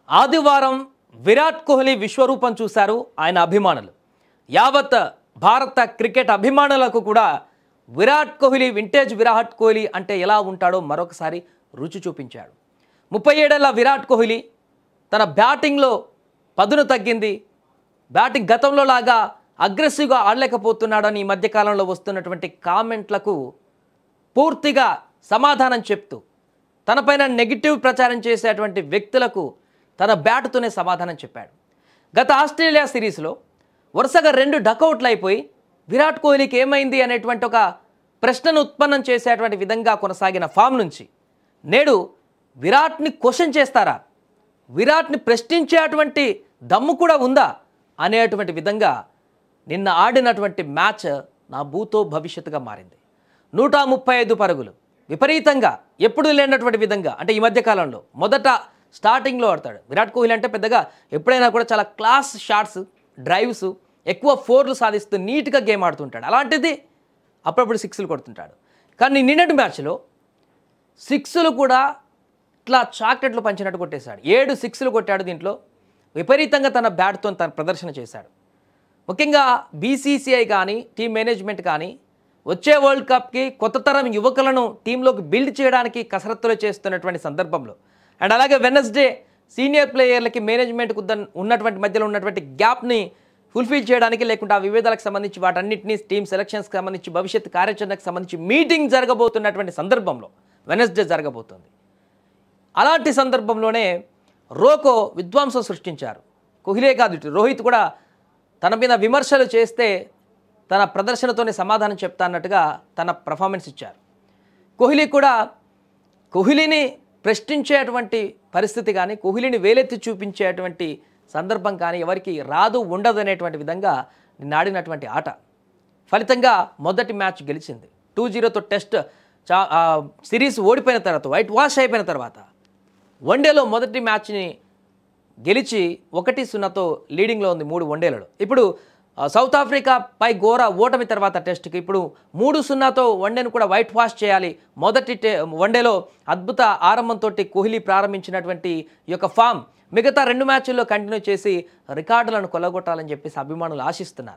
ఆదివారం విరాట్ కోహ్లీ విశ్వరూపం చూశారు ఆయన అభిమానులు. యావత్ భారత క్రికెట్ అభిమానులకు కూడా విరాట్ కోహ్లీ, వింటేజ్ విరాట్ కోహ్లీ అంటే ఎలా ఉంటాడో మరొకసారి రుచి చూపించాడు. 37 ఏళ్ల విరాట్ కోహ్లీ తన బ్యాటింగ్లో పదును తగ్గింది. బ్యాటింగ్ గతంలో లాగా అగ్రెసివ్గా ఆడలేకపోతున్నాడని ఈ మధ్యకాలంలో వస్తున్నటువంటి కామెంట్లకు పూర్తిగా సమాధానం చెప్తూ తనపైన నెగిటివ్ ప్రచారం చేసేటువంటి వ్యక్తులకు తన బ్యాటుతోనే సమాధానం చెప్పాడు. గత ఆస్ట్రేలియా సిరీస్లో వరుసగా 2 డకౌట్లు అయిపోయి విరాట్ కోహ్లీకి ఏమైంది అనేటువంటి ఒక ప్రశ్నను ఉత్పన్నం చేసేటువంటి విధంగా కొనసాగిన ఫామ్ నుంచి నేడు విరాట్ని క్వశ్చన్ చేస్తారా, విరాట్ని ప్రశ్నించేటువంటి దమ్ము కూడా ఉందా అనేటువంటి విధంగా నిన్న ఆడినటువంటి మ్యాచ్ నా భూతో భవిష్యత్తుగా మారింది. 135 పరుగులు విపరీతంగా ఎప్పుడూ లేనటువంటి విధంగా, అంటే ఈ మధ్యకాలంలో మొదట స్టార్టింగ్లో ఆడతాడు విరాట్ కోహ్లీ అంటే పెద్దగా ఎప్పుడైనా కూడా చాలా క్లాస్ షాట్స్, డ్రైవ్స్, ఎక్కువ ఫోర్లు సాధిస్తూ నీట్గా గేమ్ ఆడుతుంటాడు. అలాంటిది అప్పుడప్పుడు సిక్స్లు కొడుతుంటాడు. కానీ నిన్నటి మ్యాచ్లో సిక్స్లు కూడా ఇట్లా చాక్లెట్లు పంచినట్టు కొట్టేశాడు. 7 సిక్స్లు కొట్టాడు. దీంట్లో విపరీతంగా తన బ్యాట్తో తన ప్రదర్శన చేశాడు. ముఖ్యంగా బీసీసీఐ కానీ టీం మేనేజ్మెంట్ కానీ వచ్చే వరల్డ్ కప్కి కొత్త తరం యువకులను టీంలోకి బిల్డ్ చేయడానికి కసరత్తులు చేస్తున్నటువంటి సందర్భంలో అండ్ అలాగే వెనస్డే సీనియర్ ప్లేయర్లకి మేనేజ్మెంట్కు ఉన్నటువంటి మధ్యలో ఉన్నటువంటి గ్యాప్ని ఫుల్ఫిల్ చేయడానికి, లేకుంటే ఆ విభేదాలకు సంబంధించి వాటన్నింటినీ టీమ్ సెలక్షన్స్కి సంబంధించి భవిష్యత్ కార్యాచరణకు సంబంధించి మీటింగ్ జరగబోతున్నటువంటి సందర్భంలో వెనస్డే జరగబోతుంది. అలాంటి సందర్భంలోనే రోకో విధ్వంసం సృష్టించారు. కోహ్లీ కాదు, రోహిత్ కూడా తన మీద విమర్శలు చేస్తే తన ప్రదర్శనతోనే సమాధానం చెప్తా అన్నట్టుగా తన పర్ఫార్మెన్స్ ఇచ్చారు. కోహ్లీ కూడా కోహ్లీని ప్రశ్నించేటువంటి పరిస్థితి కానీ, కోహ్లీని వేలెత్తి చూపించేటువంటి సందర్భం కానీ ఎవరికి రాదు, ఉండదు అనేటువంటి విధంగా నిన్న ఆడినటువంటి ఆట ఫలితంగా మొదటి మ్యాచ్ గెలిచింది. 2-0తో టెస్ట్ సిరీస్ ఓడిపోయిన తర్వాత, వైట్ వాష్ అయిపోయిన తర్వాత వన్డేలో మొదటి మ్యాచ్ని గెలిచి 1-0తో లీడింగ్లో ఉంది 3 వన్డేలలో. ఇప్పుడు సౌత్ ఆఫ్రికా పై ఘోర ఓటమి తర్వాత టెస్ట్కి ఇప్పుడు 3-0తో వన్డేను కూడా వైట్ వాష్ చేయాలి. మొదటి వన్డేలో అద్భుత ఆరంభంతో కోహ్లీ ప్రారంభించినటువంటి ఈ యొక్క ఫామ్ మిగతా 2 మ్యాచ్ల్లో కంటిన్యూ చేసి రికార్డులను కొల్లగొట్టాలని చెప్పేసి అభిమానులు ఆశిస్తున్నారు.